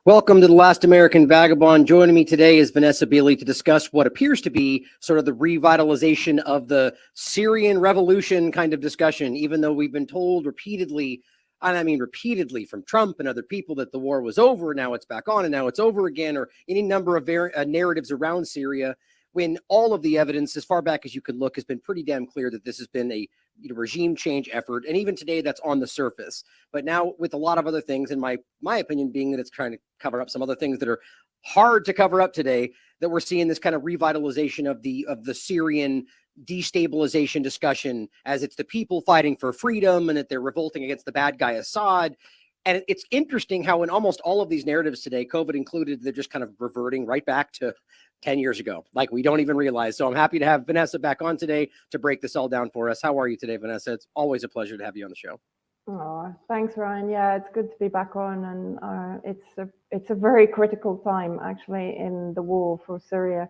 Welcome to the Last American Vagabond. Joining me today is Vanessa Beeley to discuss what appears to be sort of the revitalization of the Syrian Revolution kind of discussion, even though we've been told repeatedly, and I mean repeatedly from Trump and other people, that the war was over, now it's back on, and now it's over again, or any number of narratives around Syria, when all of the evidence, as far back as you could look, has been pretty damn clear that this has been a regime change effort. And even today, that's on the surface. But now with a lot of other things, in my opinion, being that it's trying to cover up some other things that are hard to cover up today, that we're seeing this kind of revitalization of the Syrian destabilization discussion, as it's the people fighting for freedom and that they're revolting against the bad guy Assad. And it's interesting how in almost all of these narratives today, COVID included, they're just kind of reverting right back to 10 years ago, like we don't even realize. So I'm happy to have Vanessa back on today to break this all down for us. How are you today, Vanessa? It's always a pleasure to have you on the show. Oh, thanks, Ryan. Yeah, it's good to be back on, and it's a very critical time actually in the war for Syria.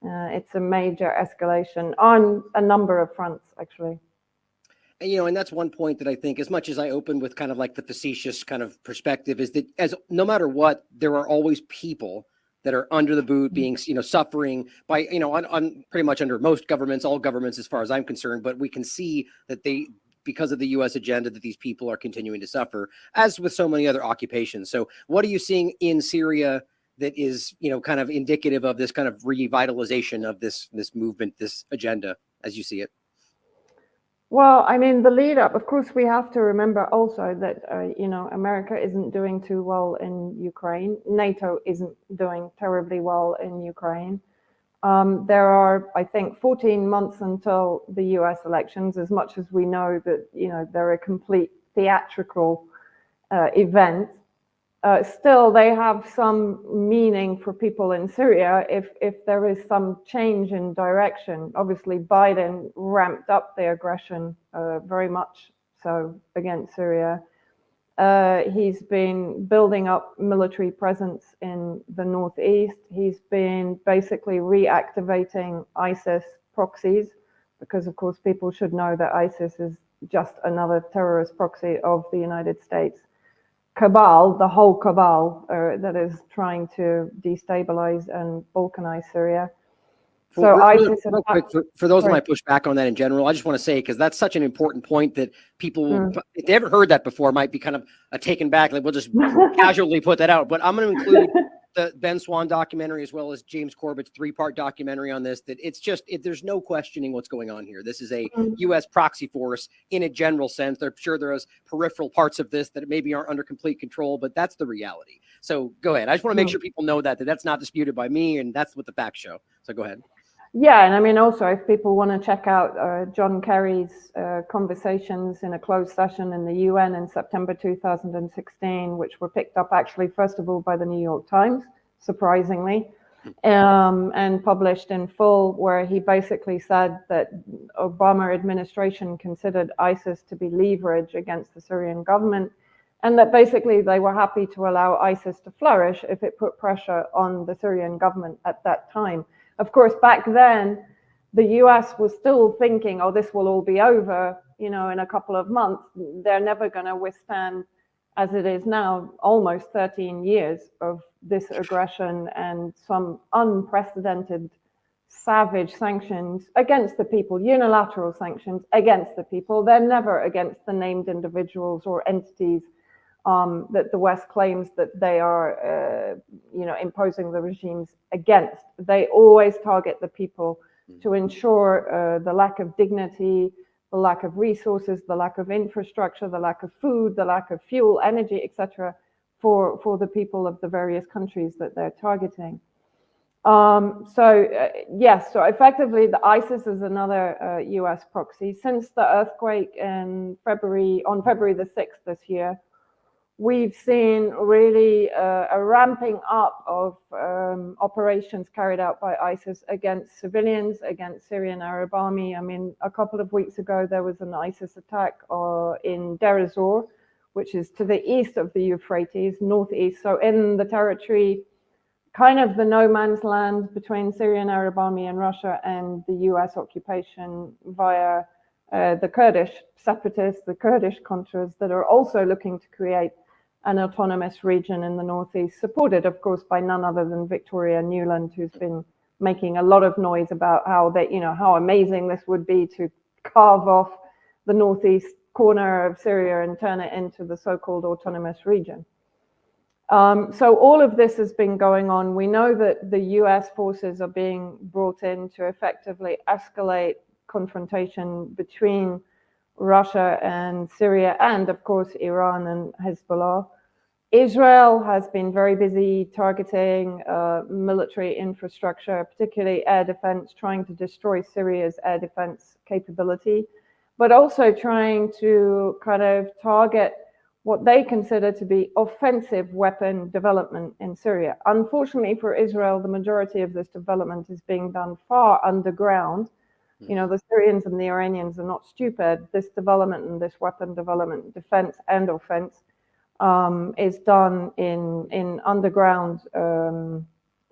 It's a major escalation on a number of fronts, actually. And, and that's one point that I think, as much as I opened with kind of like the facetious kind of perspective, is that as no matter what, there are always people that are under the boot, being, suffering by, on pretty much under most governments, all governments, as far as I'm concerned. But we can see that because of the U.S. agenda, that these people are continuing to suffer, as with so many other occupations. So what are you seeing in Syria that is, kind of indicative of this kind of revitalization of this movement, this agenda, as you see it? Well, I mean, the lead up, of course, we have to remember also that, America isn't doing too well in Ukraine. NATO isn't doing terribly well in Ukraine. There are, I think, 14 months until the US elections, as much as we know that, they're a complete theatrical event. Still, they have some meaning for people in Syria if there is some change in direction. Obviously, Biden ramped up the aggression very much so against Syria. He's been building up military presence in the northeast. He's been basically reactivating ISIS proxies, because, of course, people should know that ISIS is just another terrorist proxy of the United States cabal, the whole cabal that is trying to destabilize and balkanize Syria. So ISIS, real quick, for those who might push back on that in general, I just want to say, because that's such an important point that people, if they haven't heard that before, might be kind of taken back. Like, we'll just casually put that out. But I'm going to include the Ben Swan documentary, as well as James Corbett's 3-part documentary on this, that it's just, there's no questioning what's going on here. This is a U.S. proxy force in a general sense. I'm sure there's peripheral parts of this that maybe aren't under complete control, but that's the reality. So go ahead. I just want to make sure people know that that's not disputed by me, and that's what the facts show. So go ahead. Yeah, and I mean, also, if people want to check out John Kerry's conversations in a closed session in the UN in September 2016, which were picked up actually, first of all, by the New York Times, surprisingly, and published in full, where he basically said that Obama administration considered ISIS to be leverage against the Syrian government, and that basically they were happy to allow ISIS to flourish if it put pressure on the Syrian government at that time. Of course, back then, the US was still thinking, oh, this will all be over, in a couple of months. They're never going to withstand, as it is now, almost 13 years of this aggression and some unprecedented, savage sanctions against the people, unilateral sanctions against the people. They're never against the named individuals or entities that the West claims that they are, imposing the regimes against. They always target the people to ensure the lack of dignity, the lack of resources, the lack of infrastructure, the lack of food, the lack of fuel, energy, etc., for the people of the various countries that they're targeting. Yes, so effectively, the ISIS is another U.S. proxy. Since the earthquake on February the 6th this year, we've seen really a ramping up of operations carried out by ISIS against civilians, against Syrian Arab Army. I mean, a couple of weeks ago, there was an ISIS attack in Deir ez-Zor, which is to the east of the Euphrates, northeast. So in the territory, kind of the no man's land between Syrian Arab Army and Russia and the US occupation via the Kurdish separatists, the Kurdish Contras that are also looking to create an autonomous region in the northeast, supported, of course, by none other than Victoria Nuland, who's been making a lot of noise about how how amazing this would be to carve off the northeast corner of Syria and turn it into the so-called autonomous region. So all of this has been going on. We know that the US forces are being brought in to effectively escalate confrontation between Russia and Syria, and of course Iran and Hezbollah. Israel has been very busy targeting military infrastructure, particularly air defense, trying to destroy Syria's air defense capability, but also trying to kind of target what they consider to be offensive weapon development in Syria. Unfortunately for Israel, the majority of this development is being done far underground. You know, the Syrians and the Iranians are not stupid. This development and this weapon development, defense and offense, is done in underground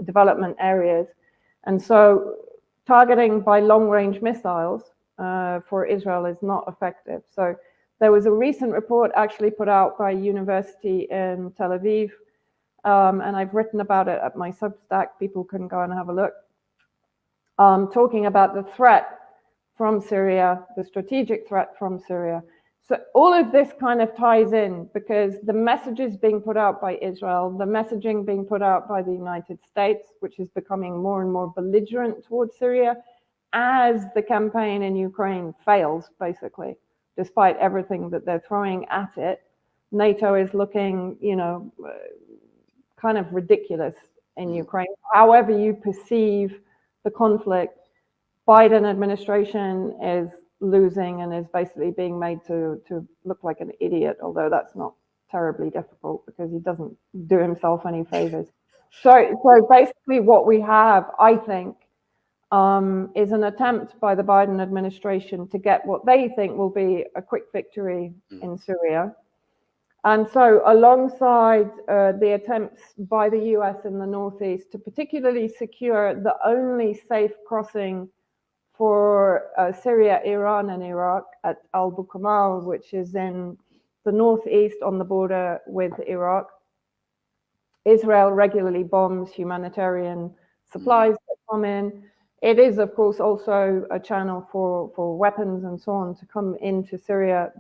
development areas. And so targeting by long-range missiles for Israel is not effective. So there was a recent report actually put out by a university in Tel Aviv, and I've written about it at my Substack. People can go and have a look. Talking about the threat from Syria, the strategic threat from Syria. So all of this kind of ties in because the messages being put out by Israel, the messaging being put out by the United States, which is becoming more and more belligerent towards Syria, as the campaign in Ukraine fails, basically, despite everything that they're throwing at it. NATO is looking, kind of ridiculous in Ukraine. However you perceive the conflict, Biden administration is losing and is basically being made to look like an idiot, although that's not terribly difficult because he doesn't do himself any favors. So basically what we have, I think, is an attempt by the Biden administration to get what they think will be a quick victory in Syria. And so alongside the attempts by the US in the Northeast to particularly secure the only safe crossing for Syria, Iran, and Iraq at Al-Bukamal, which is in the northeast on the border with Iraq. Israel regularly bombs humanitarian supplies that come in. It is, of course, also a channel for weapons and so on to come into Syria,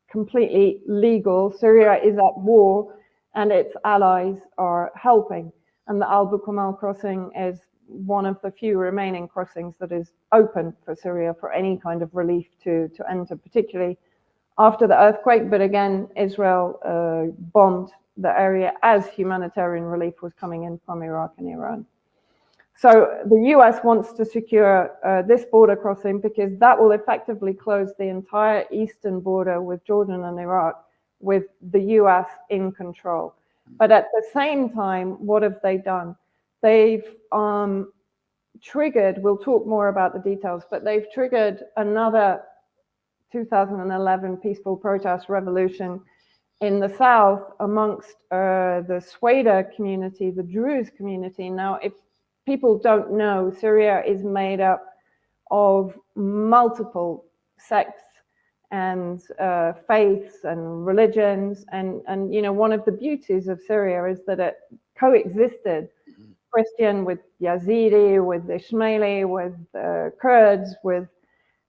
completely legal. Syria is at war and its allies are helping. And the Al-Bukamal crossing is one of the few remaining crossings that is open for Syria for any kind of relief to enter, particularly after the earthquake. But again, Israel bombed the area as humanitarian relief was coming in from Iraq and Iran. So the US wants to secure this border crossing because that will effectively close the entire eastern border with Jordan and Iraq with the US in control. But at the same time, what have they done? They've triggered, we'll talk more about the details, but they've triggered another 2011 peaceful protest revolution in the south amongst the Sweda community, the Druze community. Now, if people don't know, Syria is made up of multiple sects and faiths and religions. And one of the beauties of Syria is that it coexisted Christian with Yazidi, with Ismaili, with Kurds, with,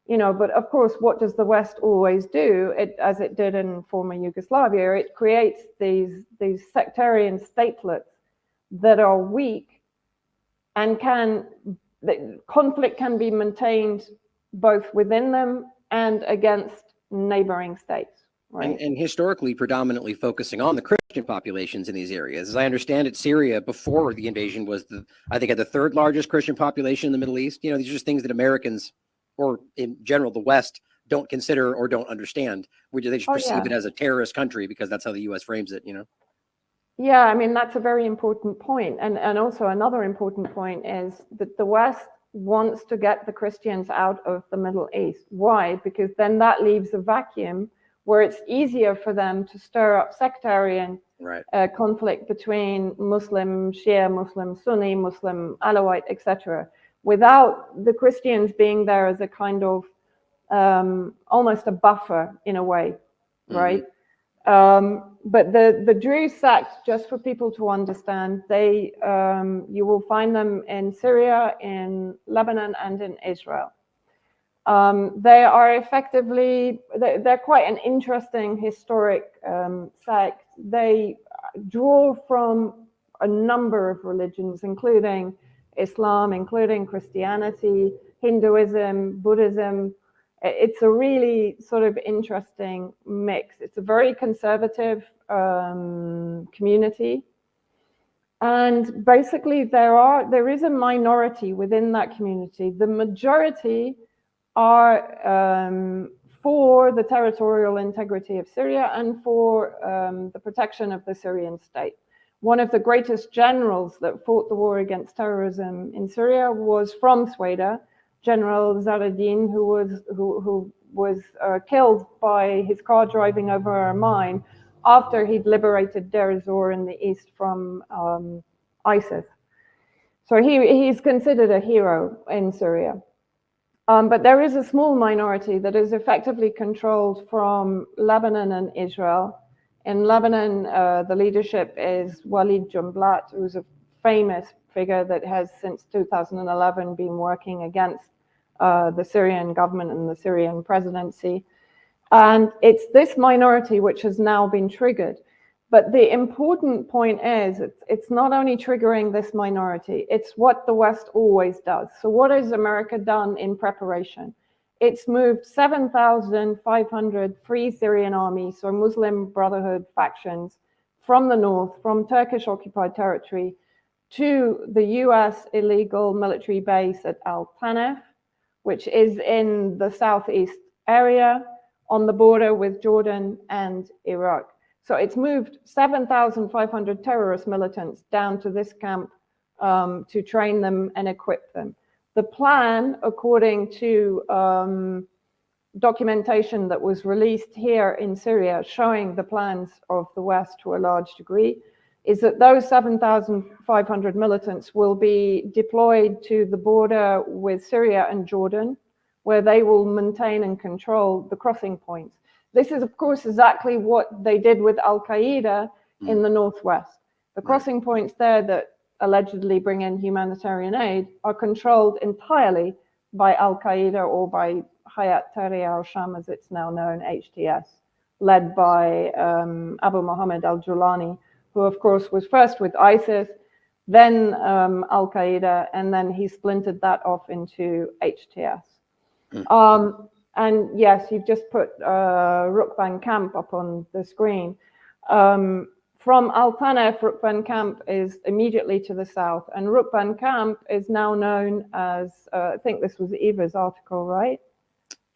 but of course, what does the West always do? As it did in former Yugoslavia, it creates these sectarian statelets that are weak and conflict can be maintained both within them and against neighboring states. Right. And historically, predominantly focusing on the Christian populations in these areas. As I understand it, Syria, before the invasion, was I think, had the third largest Christian population in the Middle East. These are just things that Americans, or in general, the West, don't consider or don't understand. They just perceive it as a terrorist country because that's how the US frames it, Yeah, I mean, that's a very important point. And also another important point is that the West wants to get the Christians out of the Middle East. Why? Because then that leaves a vacuum where it's easier for them to stir up sectarian conflict between Muslim Shia, Muslim Sunni, Muslim Alawite, etc., without the Christians being there as a kind of almost a buffer in a way, right? But the Druze sects, just for people to understand, they you will find them in Syria, in Lebanon, and in Israel. They are effectively, they're quite an interesting historic sect. They draw from a number of religions, including Islam, including Christianity, Hinduism, Buddhism. It's a really sort of interesting mix. It's a very conservative community. And basically there is a minority within that community. The majority are for the territorial integrity of Syria and for the protection of the Syrian state. One of the greatest generals that fought the war against terrorism in Syria was from Sweden, General Zaradin, who was killed by his car driving over a mine after he'd liberated Deir ez-Zor in the east from ISIS. So he's considered a hero in Syria. But there is a small minority that is effectively controlled from Lebanon and Israel. In Lebanon, the leadership is Walid Jumblat, who's a famous figure that has since 2011 been working against the Syrian government and the Syrian presidency. And it's this minority which has now been triggered. But the important point is it's not only triggering this minority, it's what the West always does. So what has America done in preparation? It's moved 7,500 Free Syrian Army, so Muslim Brotherhood factions, from the north, from Turkish occupied territory, to the US illegal military base at Al Tanef, which is in the southeast area on the border with Jordan and Iraq. So it's moved 7,500 terrorist militants down to this camp to train them and equip them. The plan, according to documentation that was released here in Syria, showing the plans of the West to a large degree, is that those 7,500 militants will be deployed to the border with Syria and Jordan, where they will maintain and control the crossing points. This is, of course, exactly what they did with Al-Qaeda in the Northwest. The crossing points there that allegedly bring in humanitarian aid are controlled entirely by Al-Qaeda or by Hayat Tahrir al-Sham, as it's now known, HTS, led by Abu Muhammad al-Julani, who, of course, was first with ISIS, then Al-Qaeda, and then he splintered that off into HTS. And yes, you've just put Rukban Camp up on the screen. From Al Tanef, Rukban Camp is immediately to the south, and Rukban Camp is now known as, I think this was Eva's article, right?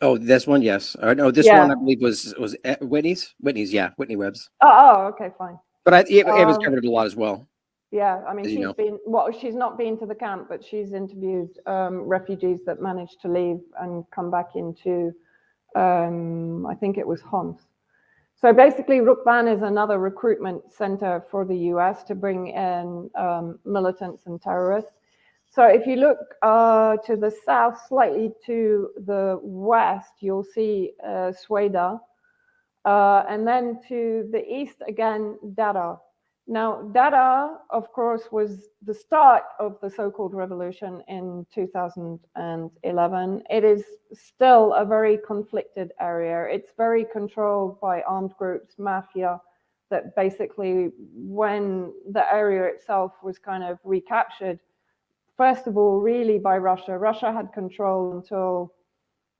Oh, this one, yes. No, this one I believe was Whitney's. Yeah, Whitney Webb's. Oh, okay, fine. But Eva's covered it a lot as well. Yeah, I mean, she's not been to the camp, but she's interviewed refugees that managed to leave and come back into, I think it was Homs. So basically, Rukban is another recruitment center for the US to bring in militants and terrorists. So if you look to the south, slightly to the west, you'll see Sweda. And then to the east, again, Dara. Now, Dara, of course, was the start of the so-called revolution in 2011. It is still a very conflicted area. It's very controlled by armed groups, mafia, that basically, when the area itself was kind of recaptured, first of all, really by Russia. Russia had control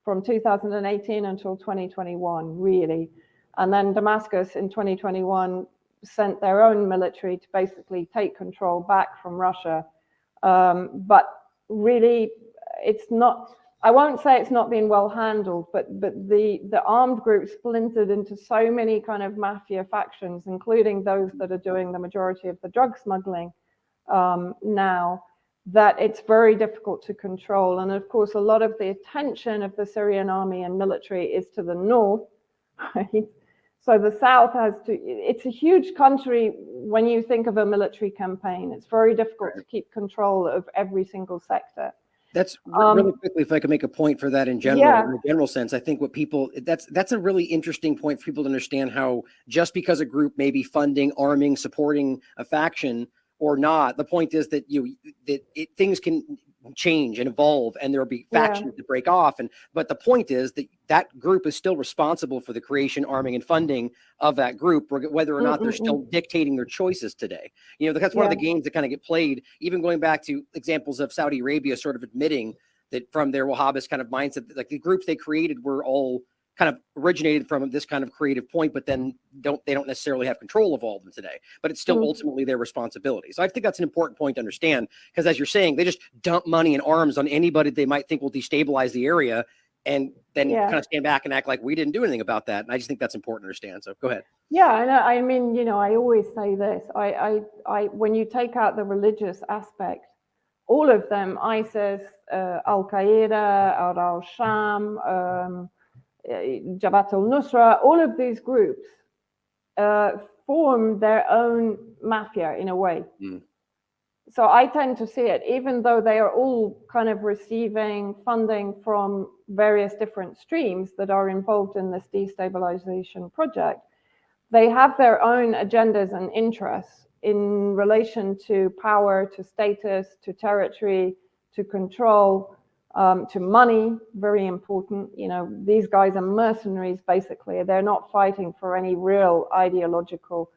from 2018 until 2021, really. And then Damascus in 2021 sent their own military to basically take control back from Russia. But really, it's not, I won't say it's not been well handled, but the armed groups splintered into so many kind of mafia factions, including those that are doing the majority of the drug smuggling now, that it's very difficult to control. And of course, a lot of the attention of the Syrian army and military is to the north, right? So the south has to, it's a huge country when you think of a military campaign. It's very difficult to keep control of every single sector. That's really quickly, if I could make a point for that in general, in the general sense, I think what people, that's a really interesting point for people to understand how just because a group may be funding, arming, supporting a faction or not, the point is that things can change and evolve, and there will be factions that break off. But the point is that that group is still responsible for the creation, arming, and funding of that group, whether or not they're still dictating their choices today. That's one of the games that kind of get played, even going back to examples of Saudi Arabia sort of admitting that from their Wahhabist kind of mindset, like the groups they created were all kind of originated from this kind of creative point, but then they don't necessarily have control of all of them today, but it's still ultimately their responsibility. So I think that's an important point to understand, because as you're saying, they just dump money and arms on anybody they might think will destabilize the area, and then kind of stand back and act like we didn't do anything about that. And I just think that's important to understand. So go ahead. Yeah, I mean, I always say this, I when you take out the religious aspect, all of them, ISIS, Al-Qaeda, al-Sham, Jabhat al-Nusra, all of these groups form their own mafia in a way. So I tend to see it, even though they are all kind of receiving funding from various different streams that are involved in this destabilization project, they have their own agendas and interests in relation to power, to status, to territory, to control, to money, very important. These guys are mercenaries, basically. They're not fighting for any real ideological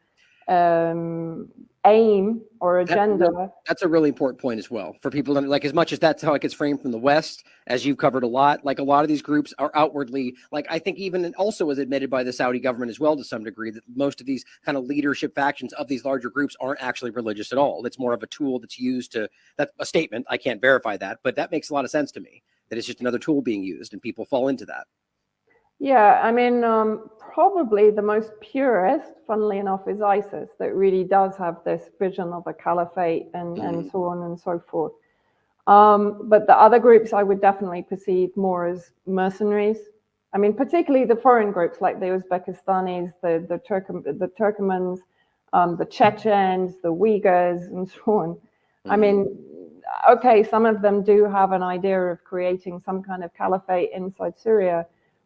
aim or agenda. That's a really important point as well for people to, like, as much as that's how it gets framed from the West, as you've covered a lot, like a lot of these groups are outwardly, like I think even also was admitted by the Saudi government as well to some degree, that most of these kind of leadership factions of these larger groups aren't actually religious at all. It's more of a tool that's used to, that's a statement. I can't verify that, but that makes a lot of sense to me, that it's just another tool being used and people fall into that. Yeah, I mean, probably the most purest, funnily enough, is ISIS, that really does have this vision of a caliphate and so on and so forth. But the other groups I would definitely perceive more as mercenaries. I mean, particularly the foreign groups like the Uzbekistanis, the Turkmens, the Chechens, the Uyghurs, and so on. I mean, okay, some of them do have an idea of creating some kind of caliphate inside Syria,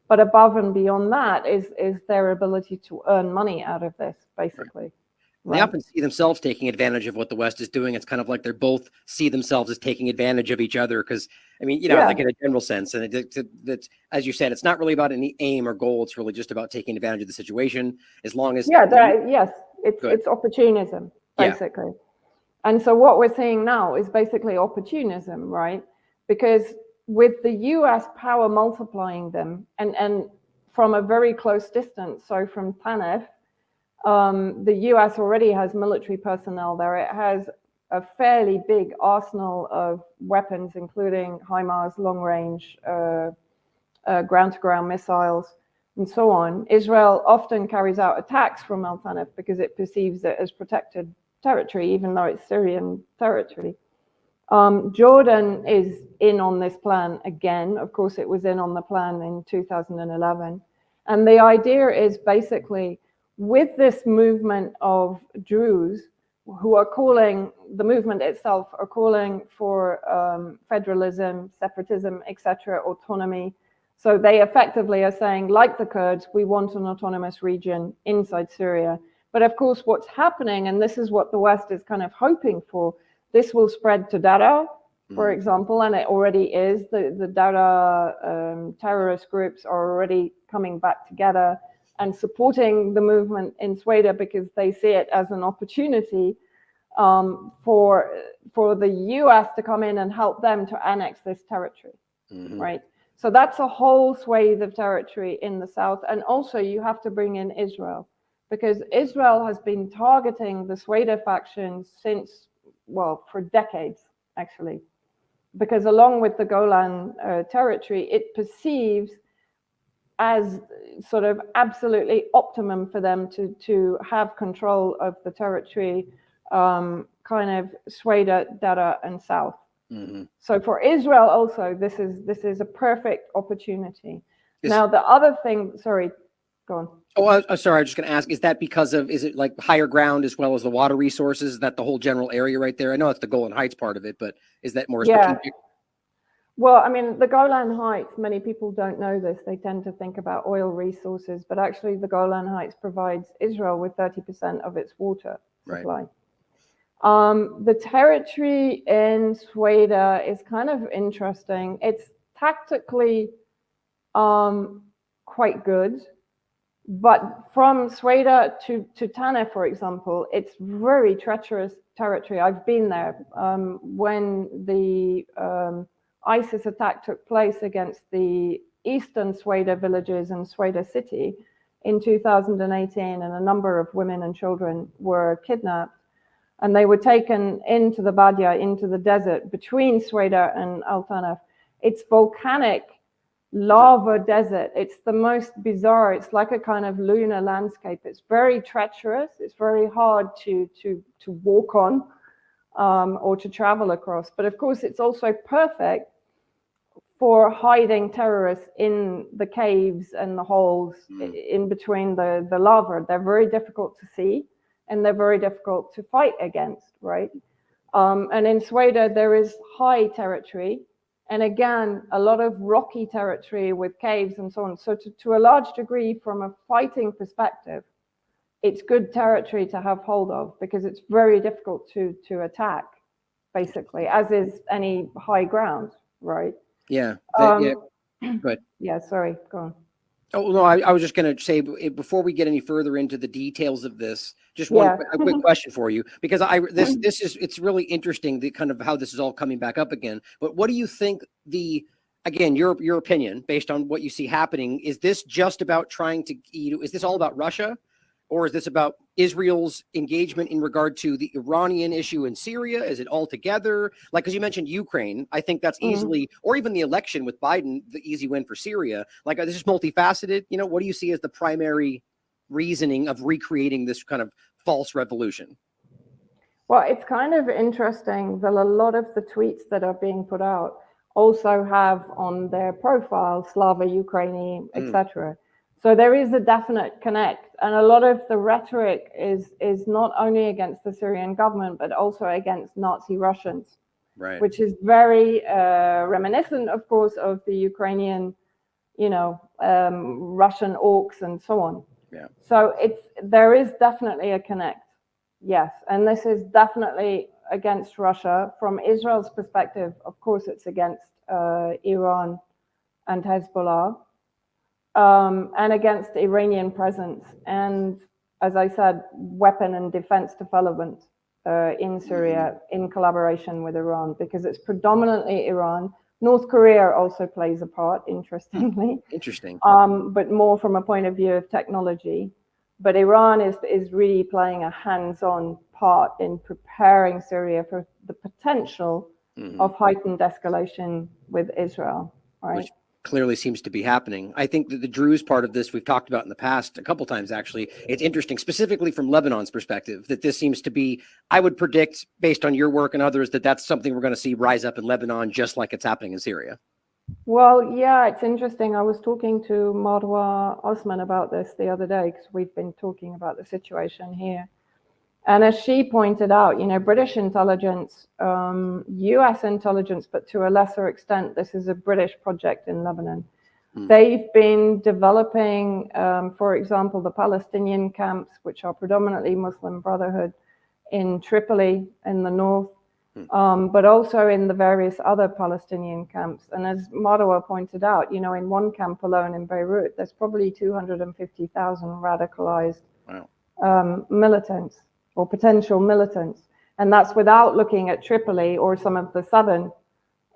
but above and beyond that is their ability to earn money out of this, basically. They often see themselves taking advantage of what the West is doing. It's kind of like they're both see themselves as taking advantage of each other. Because, I mean, like in a general sense, and that, as you said, it's not really about any aim or goal. It's really just about taking advantage of the situation. As long as it's opportunism, basically. And so what we're seeing now is basically opportunism, right? Because with the US power multiplying them, and from a very close distance, so from Tanef, the US already has military personnel there. It has a fairly big arsenal of weapons, including HIMARS, long-range, ground-to-ground missiles, and so on. Israel often carries out attacks from Al Tanef because it perceives it as protected territory, even though it's Syrian territory. Jordan is in on this plan again. Of course, it was in on the plan in 2011. And the idea is basically, with this movement of Druze who are calling, the movement itself are calling for federalism, separatism, etc., autonomy. So they effectively are saying, like the Kurds, we want an autonomous region inside Syria. But of course, what's happening, and this is what the West is kind of hoping for, this will spread to Dara, for example, and it already is. The Dara terrorist groups are already coming back together and supporting the movement in Sweden because they see it as an opportunity for the US to come in and help them to annex this territory, right? So that's a whole swathe of territory in the south. And also you have to bring in Israel, because Israel has been targeting the Sweden factions since, well, for decades, actually, because along with the Golan territory, it perceives as sort of absolutely optimum for them to have control of the territory, kind of Sweden, Dara, and south. So for Israel also, this is a perfect opportunity. Now the other thing, sorry, go on. Oh, I'm sorry. I was just going to ask, is that because of, is it like higher ground as well as the water resources? Is that the whole general area right there? I know it's the Golan Heights part of it, but is that more strategic? Well, I mean, the Golan Heights, many people don't know this. They tend to think about oil resources, but actually the Golan Heights provides Israel with 30% of its water supply. Right. The territory in Sweden is kind of interesting. It's tactically quite good, but from Sweden to Tane, for example, it's very treacherous territory. I've been there. When the ISIS attack took place against the eastern Sweden villages and Sweden city in 2018, and a number of women and children were kidnapped, and they were taken into the Badia, into the desert between Sweden and Al-Tanaf. It's volcanic lava desert. It's the most bizarre. It's like a kind of lunar landscape. It's very treacherous. It's very hard to walk on or to travel across. But of course, it's also perfect for hiding terrorists in the caves and the holes in between the lava. They're very difficult to see, and they're very difficult to fight against, right? And in Sweden, there is high territory, and again, a lot of rocky territory with caves and so on. So to a large degree, from a fighting perspective, it's good territory to have hold of, because it's very difficult to attack, basically, as is any high ground, right? Yeah. But yeah, sorry, go on. Oh, no, I was just going to say, before we get any further into the details of this, just a quick question for you, because it's really interesting, the kind of how this is all coming back up again. But what do you think again, your opinion based on what you see happening, is this just about is this all about Russia? Or is this about Israel's engagement in regard to the Iranian issue in Syria? Is it all together? Like, because you mentioned Ukraine, I think that's easily, or even the election with Biden, the easy win for Syria. Like, this is multifaceted. You know, what do you see as the primary reasoning of recreating this kind of false revolution? Well, it's kind of interesting that a lot of the tweets that are being put out also have on their profile Slava Ukraini, etc. So there is a definite connect, and a lot of the rhetoric is not only against the Syrian government, but also against Nazi Russians, right? Which is very reminiscent, of course, of the Ukrainian, Russian orcs and so on. Yeah. So there is definitely a connect, yes, and this is definitely against Russia. From Israel's perspective, of course, it's against Iran and Hezbollah. And against Iranian presence, and as I said, weapon and defense development in Syria in collaboration with Iran, because it's predominantly Iran. North Korea also plays a part, interestingly. Interesting. But more from a point of view of technology. But Iran is really playing a hands-on part in preparing Syria for the potential of heightened escalation with Israel, right? Which clearly seems to be happening. I think that the Druze part of this we've talked about in the past a couple times, actually. It's interesting, specifically from Lebanon's perspective, that this seems to be, I would predict, based on your work and others, that that's something we're going to see rise up in Lebanon, just like it's happening in Syria. Well, yeah, it's interesting. I was talking to Marwa Osman about this the other day, because we've been talking about the situation here. And as she pointed out, British intelligence, US intelligence, but to a lesser extent, this is a British project in Lebanon. They've been developing, for example, the Palestinian camps, which are predominantly Muslim Brotherhood in Tripoli in the north, but also in the various other Palestinian camps. And as Marwa pointed out, in one camp alone in Beirut, there's probably 250,000 radicalized militants, or potential militants. And that's without looking at Tripoli or some of the southern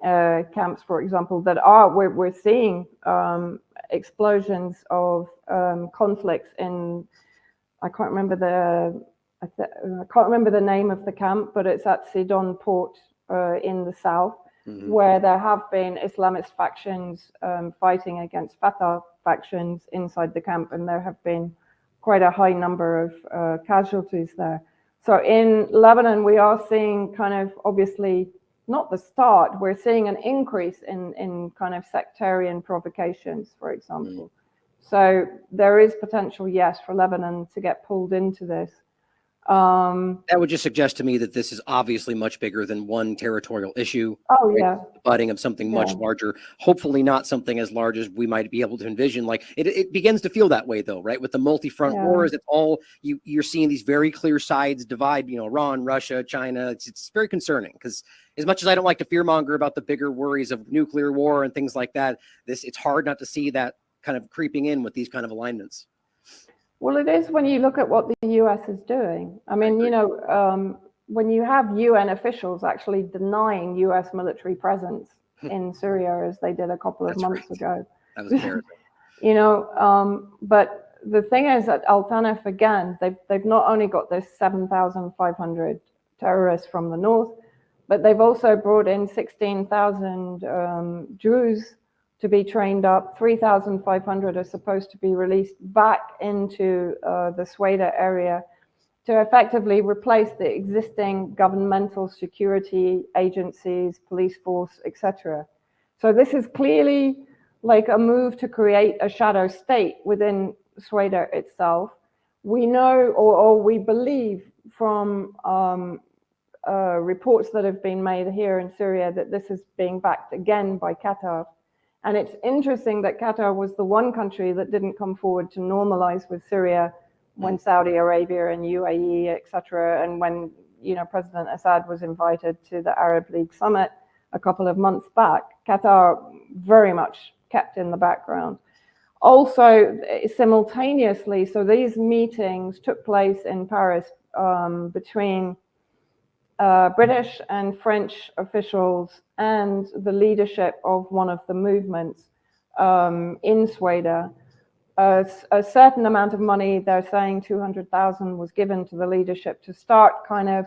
camps, for example, that we're seeing explosions of conflicts in, I can't remember the name of the camp, but it's at Sidon port in the south, where there have been Islamist factions fighting against Fatah factions inside the camp, and there have been quite a high number of casualties there. So in Lebanon, we are seeing kind of, obviously, not the start, we're seeing an increase in kind of sectarian provocations, for example. So there is potential, yes, for Lebanon to get pulled into this. That would just suggest to me that this is obviously much bigger than one territorial issue. Oh, Right? yeah. The budding of something much larger, hopefully not something as large as we might be able to envision. Like it begins to feel that way though, right? With the multi-front wars, it's all you're seeing these very clear sides divide, Iran, Russia, China. It's very concerning because as much as I don't like to fearmonger about the bigger worries of nuclear war and things like that, it's hard not to see that kind of creeping in with these kind of alignments. Well, it is when you look at what the US is doing. I mean, when you have UN officials actually denying US military presence in Syria, as they did a couple of months ago. That was embarrassing. But the thing is that Al-Tanf, again, they've not only got this 7,500 terrorists from the north, but they've also brought in 16,000 Druze to be trained up. 3,500 are supposed to be released back into the Sweda area to effectively replace the existing governmental security agencies, police force, etc. So this is clearly like a move to create a shadow state within Sweda itself. We know, or we believe from reports that have been made here in Syria, that this is being backed again by Qatar. And it's interesting that Qatar was the one country that didn't come forward to normalize with Syria when Saudi Arabia and UAE, etc., and when President Assad was invited to the Arab League summit a couple of months back. Qatar very much kept in the background. Also, simultaneously, so these meetings took place in Paris between British and French officials and the leadership of one of the movements in Sweden. A certain amount of money, they're saying 200,000, was given to the leadership to start kind of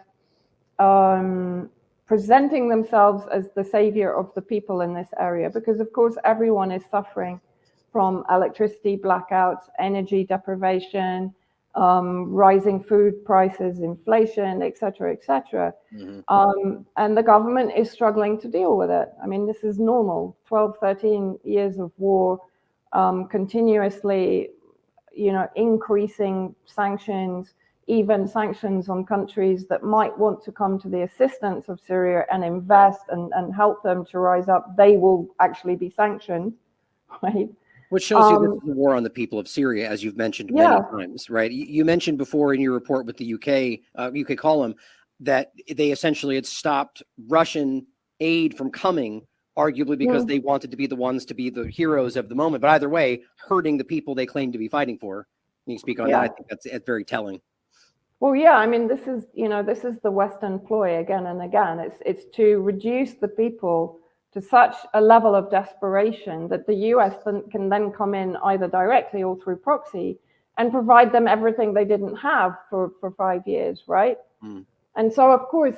presenting themselves as the savior of the people in this area, because of course everyone is suffering from electricity blackouts, energy deprivation, rising food prices, inflation, et cetera, et cetera. And the government is struggling to deal with it. I mean, this is normal. 12, 13 years of war, continuously, increasing sanctions, even sanctions on countries that might want to come to the assistance of Syria and invest and help them to rise up. They will actually be sanctioned, right? Which shows you this is a war on the people of Syria, as you've mentioned many times, right? You mentioned before in your report with the UK column that they essentially had stopped Russian aid from coming, arguably because they wanted to be the ones to be the heroes of the moment. But either way, hurting the people they claim to be fighting for. Can you speak on that? I think that's very telling. Well, yeah, I mean, this is the Western ploy again and again. It's to reduce the people to such a level of desperation that the US can then come in either directly or through proxy and provide them everything they didn't have for 5 years, right? And so, of course,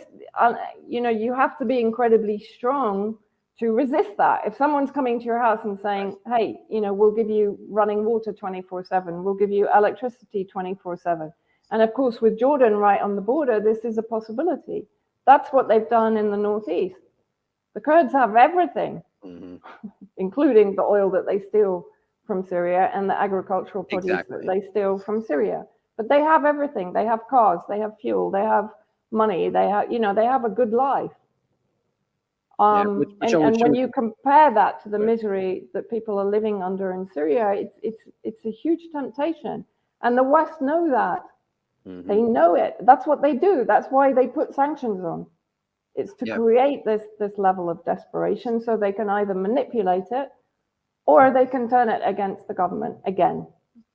you have to be incredibly strong to resist that. If someone's coming to your house and saying, hey, we'll give you running water 24/7, we'll give you electricity 24/7. And of course, with Jordan right on the border, this is a possibility. That's what they've done in the Northeast. The Kurds have everything, including the oil that they steal from Syria and the agricultural produce that they steal from Syria. But they have everything. They have cars, they have fuel, they have money, they have a good life. And when you compare that to the misery that people are living under in Syria, it's a huge temptation. And the West know that. They know it. That's what they do. That's why they put sanctions on. It's to create this level of desperation so they can either manipulate it or they can turn it against the government again.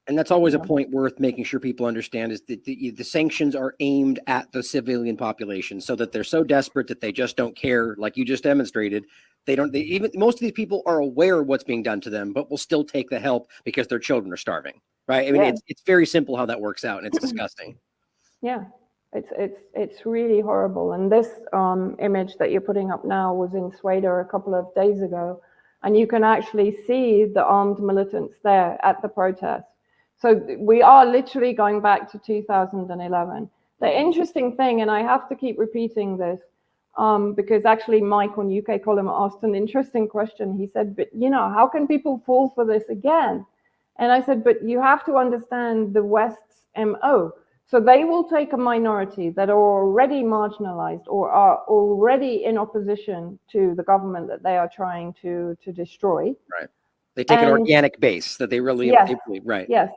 And that's always a point worth making sure people understand, is that the sanctions are aimed at the civilian population so that they're so desperate that they just don't care, like you just demonstrated. Even most of these people are aware of what's being done to them, but will still take the help because their children are starving, right? I mean, it's very simple how that works out, and it's disgusting. Yeah, it's really horrible. And this image that you're putting up now was in Sweden a couple of days ago, and you can actually see the armed militants there at the protest. So we are literally going back to 2011. The interesting thing, and I have to keep repeating this, because actually Mike on UK column asked an interesting question. He said, but how can people fall for this again? And I said, but you have to understand the West's MO. So they will take a minority that are already marginalized or are already in opposition to the government that they are trying to destroy. Right. They take an organic base that they really, yes, right. Yes.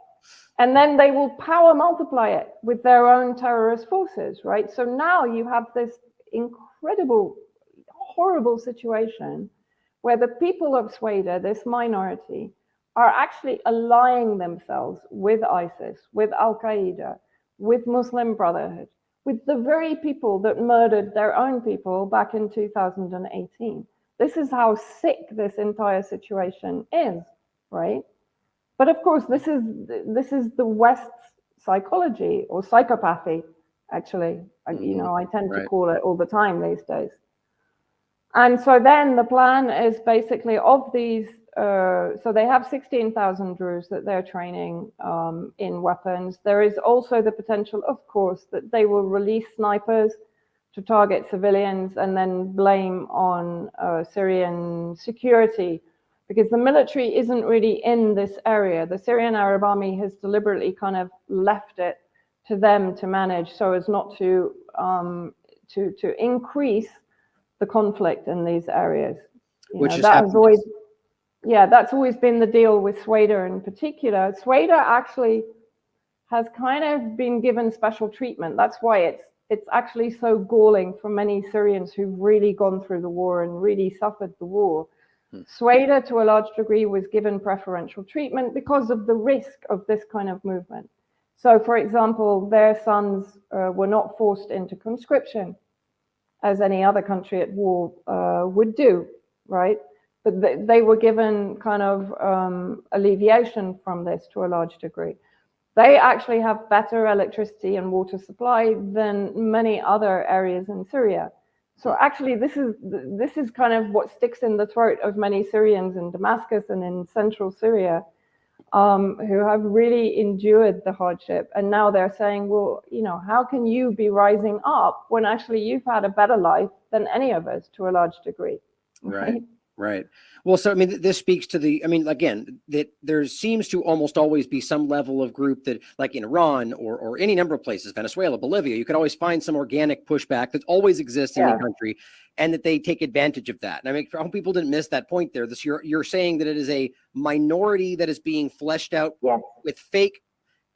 And then they will power multiply it with their own terrorist forces, right? So now you have this incredible, horrible situation where the people of Sweden, this minority, are actually allying themselves with ISIS, with Al-Qaeda, with Muslim Brotherhood, with the very people that murdered their own people back in 2018. This is how sick this entire situation is, right? But of course, this is the West's psychology or psychopathy, actually. You know, I tend to call it all the time these days. And so then the plan is basically of these, so they have 16,000 Druze that they're training in weapons. There is also the potential, of course, that they will release snipers to target civilians and then blame on Syrian security, because the military isn't really in this area. The Syrian Arab Army has deliberately kind of left it to them to manage so as not to increase the conflict in these areas. Which is that has always, that's always been the deal with Sweden in particular. Sweden actually has kind of been given special treatment. That's why it's actually so galling for many Syrians who've really gone through the war and really suffered the war. Sweden, to a large degree, was given preferential treatment because of the risk of this kind of movement. So, for example, their sons were not forced into conscription, as any other country at war would do, right? But they were given kind of alleviation from this to a large degree. They actually have better electricity and water supply than many other areas in Syria. So actually, this is kind of what sticks in the throat of many Syrians in Damascus and in central Syria, who have really endured the hardship. And now they're saying, well, you know, how can you be rising up when actually you've had a better life than any of us to a large degree? Right. Well, so, I mean, this speaks to the, I mean, again, that there seems to almost always be some level of group that, like in Iran or any number of places, Venezuela, Bolivia, you could always find some organic pushback that always exists in the country, and that they take advantage of that. And I mean, I hope people didn't miss that point there. This, you're saying that it is a minority that is being fleshed out with fake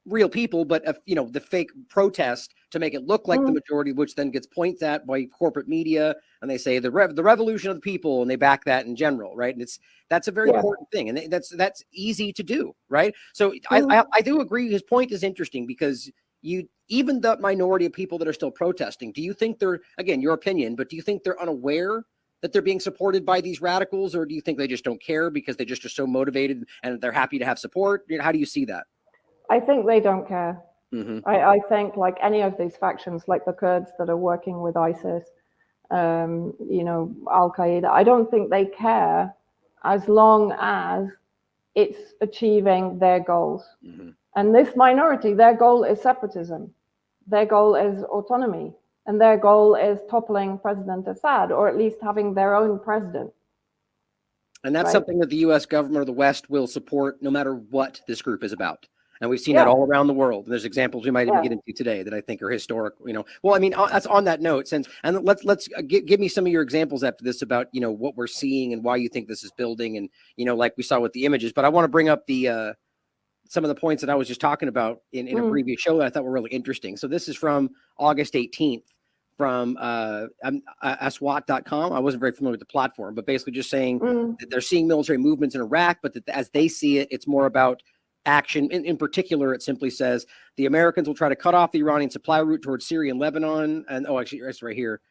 real people, but you know, the fake protest to make it look like the majority, which then gets pointed at by corporate media, and they say the revolution of the people, and they back that in general, right? And that's a very important thing, and that's easy to do, right? So I do agree. His point is interesting, because even the minority of people that are still protesting, do you think they're, again, your opinion, but do you think they're unaware that they're being supported by these radicals, or do you think they just don't care because they just are so motivated and they're happy to have support? How do you see that? I think they don't care. I think, like any of these factions, like the Kurds that are working with ISIS, you know, Al-Qaeda, I don't think they care as long as it's achieving their goals. And this minority, their goal is separatism. Their goal is autonomy. And their goal is toppling President Assad, or at least having their own president. And that's something that the U.S. government or the West will support no matter what this group is about. And we've seen that all around the world. And there's examples we might even get into today that I think are historic, you know. Well, I mean, that's on that note, and let's give me some of your examples after this about, you know, what we're seeing and why you think this is building, and, you know, like we saw with the images. But I want to bring up the some of the points that I was just talking about in a previous show that I thought were really interesting. So this is from August 18th from aswat.com. I wasn't very familiar with the platform, but basically just saying that they're seeing military movements in Iraq, but that as they see it, it's more about action. In particular, it simply says the Americans will try to cut off the Iranian supply route towards Syria and Lebanon. And actually, it's right here.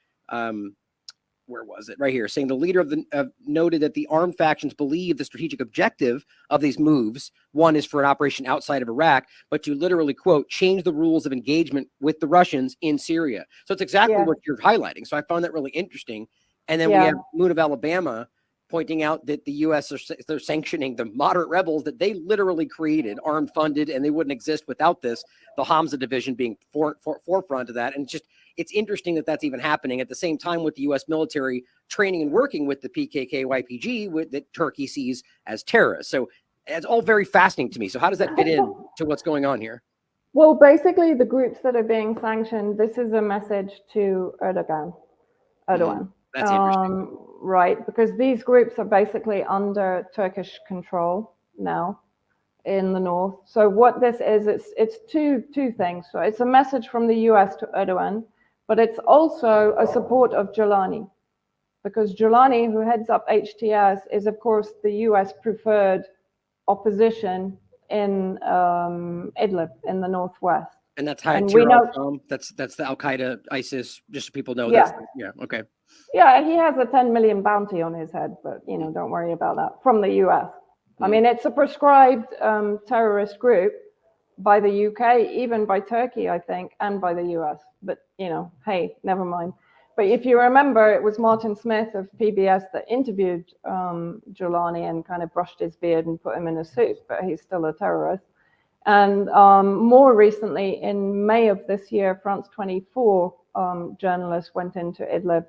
Where was it? Right here, saying the leader of the noted that the armed factions believe the strategic objective of these moves, one is for an operation outside of Iraq, but to literally, quote, change the rules of engagement with the Russians in Syria. So it's exactly what you're highlighting. So I found that really interesting. And then we have Moon of Alabama pointing out that the U.S. they're sanctioning the moderate rebels that they literally created, armed, funded, and they wouldn't exist without this. The Hamza division being forefront of that. And it's interesting that that's even happening at the same time with the U.S. military training and working with the PKK, YPG, that Turkey sees as terrorists. So it's all very fascinating to me. So how does that fit in to what's going on here? Well, basically, the groups that are being sanctioned, this is a message to Erdogan. That's interesting. Right, because these groups are basically under Turkish control now in the north. So what this is, it's two things. So it's a message from the US to Erdogan, but it's also a support of Giuliani, because Giuliani, who heads up HTS, is of course the US preferred opposition in Idlib in the northwest. And that's Hayat And we know, al-Sham. That's the Al Qaeda, ISIS. Just so people know. yeah, Okay. yeah, he has a 10 million bounty on his head, but you know, don't worry about that. From the US. I mean, it's a prescribed terrorist group by the UK, even by Turkey, I think, and by the US. But, you know, hey, never mind. But if you remember, it was Martin Smith of PBS that interviewed Giuliani and kind of brushed his beard and put him in a suit, but he's still a terrorist. And more recently, in May of this year, France 24 journalists went into Idlib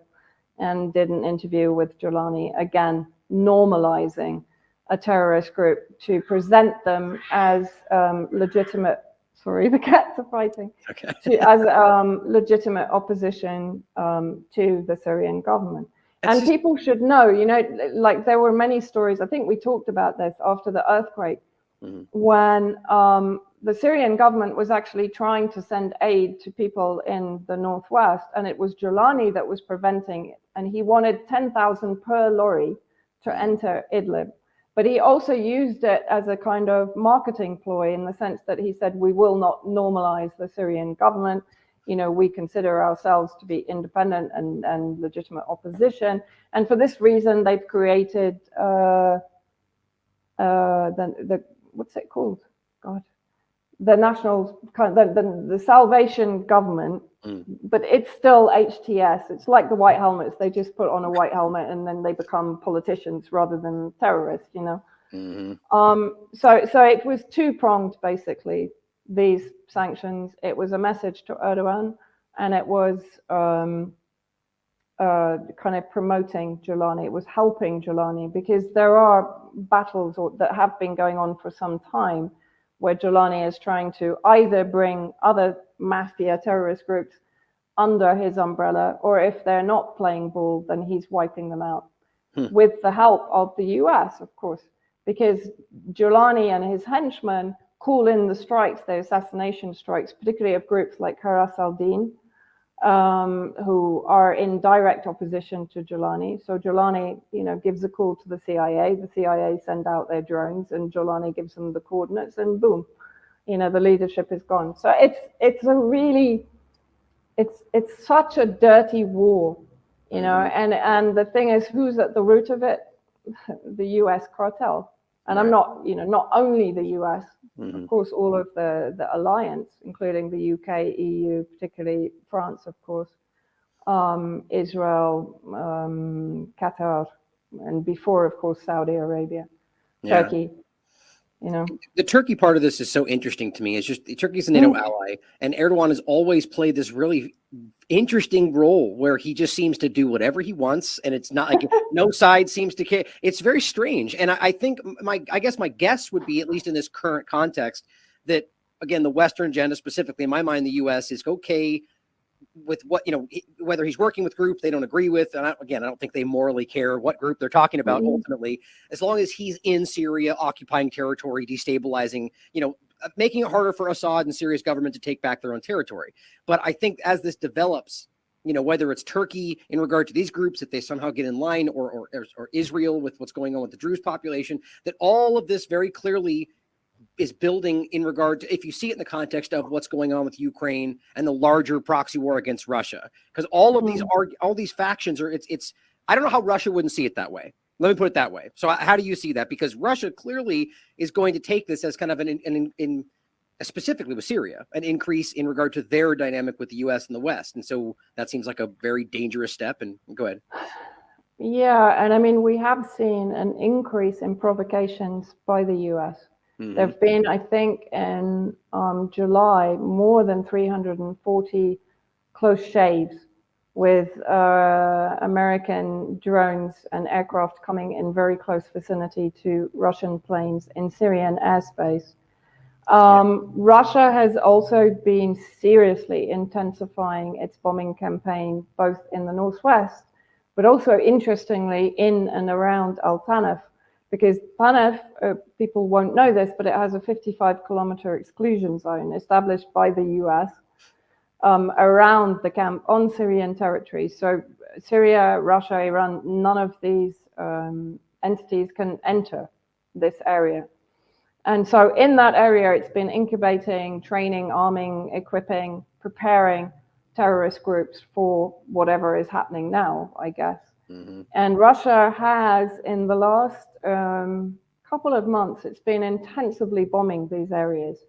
and did an interview with Giuliani, again, normalizing a terrorist group to present them as legitimate, sorry, the cats are fighting, Okay. as legitimate opposition to the Syrian government. And people should know, you know, like there were many stories, I think we talked about this after the earthquake, when the Syrian government was actually trying to send aid to people in the northwest, and it was Giuliani that was preventing it. And he wanted 10,000 per lorry to enter Idlib. But he also used it as a kind of marketing ploy, in the sense that he said, we will not normalize the Syrian government. You know, we consider ourselves to be independent and legitimate opposition. And for this reason, they've created the what's it called? God, the national, the Salvation Government, but it's still HTS. It's like the white helmets. They just put on a white helmet and then they become politicians rather than terrorists, you know. So it was two-pronged, basically, these sanctions. It was a message to Erdogan, and it was kind of promoting Giuliani. It was helping Giuliani, because there are battles that have been going on for some time where Giuliani is trying to either bring other mafia terrorist groups under his umbrella, or if they're not playing ball, then he's wiping them out with the help of the US, of course, because Giuliani and his henchmen call in the strikes, the assassination strikes, particularly of groups like Haras al-Din, who are in direct opposition to Giuliani. So Giuliani, you know, gives a call to the CIA. The CIA send out their drones, and Giuliani gives them the coordinates, and boom, you know, the leadership is gone. So it's a really, it's such a dirty war, you know. And the thing is, who's at the root of it? The U.S. cartel. And I'm not, you know, not only the U.S., of course, all of the alliance, including the UK, EU, particularly France, of course, Israel, Qatar, and before, of course, Saudi Arabia, Turkey. You know, the Turkey part of this is so interesting to me. It's just Turkey's a NATO ally, and Erdogan has always played this really interesting role where he just seems to do whatever he wants, and it's not like no side seems to care. It's very strange, and I think I guess my guess would be, at least in this current context, that again the Western agenda, specifically in my mind, the U.S. is okay with what, you know, whether he's working with groups they don't agree with. And I don't think they morally care what group they're talking about ultimately, as long as he's in Syria, occupying territory, destabilizing, you know, making it harder for Assad and Syria's government to take back their own territory. But I think as this develops, you know, whether it's Turkey in regard to these groups, if they somehow get in line, or Israel with what's going on with the Druze population, that all of this very clearly is building in regard to, if you see it in the context of what's going on with Ukraine and the larger proxy war against Russia, because all of these are, all these factions are, it's, I don't know how Russia wouldn't see it that way. Let me put it that way. So how do you see that? Because Russia clearly is going to take this as kind of an specifically with Syria, an increase in regard to their dynamic with the U.S. and the West. And so that seems like a very dangerous step. And go ahead. Yeah. And I mean, we have seen an increase in provocations by the U.S. There have been, I think, in July, more than 340 close shaves with American drones and aircraft coming in very close vicinity to Russian planes in Syrian airspace. Russia has also been seriously intensifying its bombing campaign, both in the northwest, but also interestingly in and around Al-Tanf, because Tanaf, people won't know this, but it has a 55-kilometer exclusion zone established by the US around the camp on Syrian territory. So Syria, Russia, Iran, none of these entities can enter this area. And so in that area, it's been incubating, training, arming, equipping, preparing terrorist groups for whatever is happening now, I guess. Mm-hmm. And Russia has, in the last couple of months, it's been intensively bombing these areas,